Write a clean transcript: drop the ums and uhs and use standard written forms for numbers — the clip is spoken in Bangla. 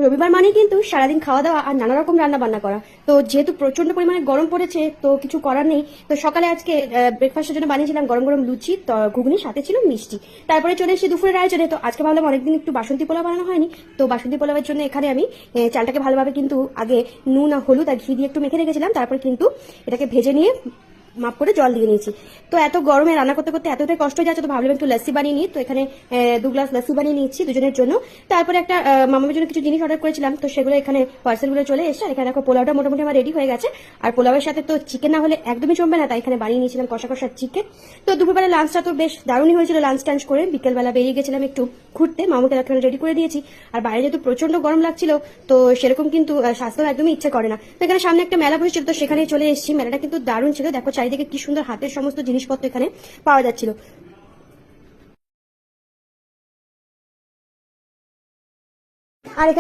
রবিবার মানে কিন্তু সারাদিন খাওয়া দাওয়া আর নানা রকম রান্না বান্না করা। তো যেহেতু প্রচন্ড পরিমাণে গরম পড়েছে তো কিছু করার নেই। তো সকালে আজকে ব্রেকফাস্টের জন্য বানিয়েছিলাম গরম গরম লুচি, তো ঘুগনি, সাথে ছিল মিষ্টি। তারপরে চলে এসেছি দুপুরের আয়োজনে। তো আজকে ভাবলাম অনেকদিন একটু বাসন্তী পোলাও বানানো হয়নি, তো বাসন্তী পোলাওয়ের জন্য এখানে আমি চালটাকে ভালোভাবে কিন্তু আগে নুন আর হলুদ আর ঘি দিয়ে একটু মেখে রেখেছিলাম। তারপর কিন্তু এটাকে ভেজে নিয়ে মাপ করে জল দিয়ে নিয়েছি। তো এত গরমে রান্না করতে করতে এতটাই কষ্ট হয়ে যাচ্ছে, তো ভাবলাম একটু লস্যি বানিয়ে নিই। তো এখানে 2 গ্লাস লস্যি বানিয়ে নিচ্ছি দুজনের জন্য। তারপরে একটা মামার জন্য কিছু জিনিস অর্ডার করেছিলাম, তো সেগুলো এখানে পার্সেলগুলো চলে এসেছে। আর এখানে দেখো পোলাওটা মোটামুটি আমার রেডি হয়ে গেছে। আর পোলাওয়ের সাথে তো চিকেন না হলে একদমই জমবে না, তাই এখানে বানিয়ে নিয়েছিলাম কষা কষা চিকেন। তো দুপুরবেলা লাঞ্চটা তো বেশ দারুণই হয়েছিল। লাঞ্চ টাঞ্চ করে বিকেলবেলা বেরিয়ে গেছিলাম একটু ঘুরতে, মামাকে এখানে রেডি করে দিয়েছি। আর বাইরে যেহেতু প্রচন্ড গরম লাগছিল, তো সেরকম কিন্তু স্বাস্থ্য একদমই ইচ্ছে করে না। তো এখানে সামনে একটা মেলা বসেছিল, তো সেখানে চলে এসেছি। মেলাটা কিন্তু দারুণ ছিল, দেখো চারিদিকে কি সুন্দর হাতের সমস্ত জিনিসপত্র এখানে পাওয়া যাচ্ছিল। আর এখানে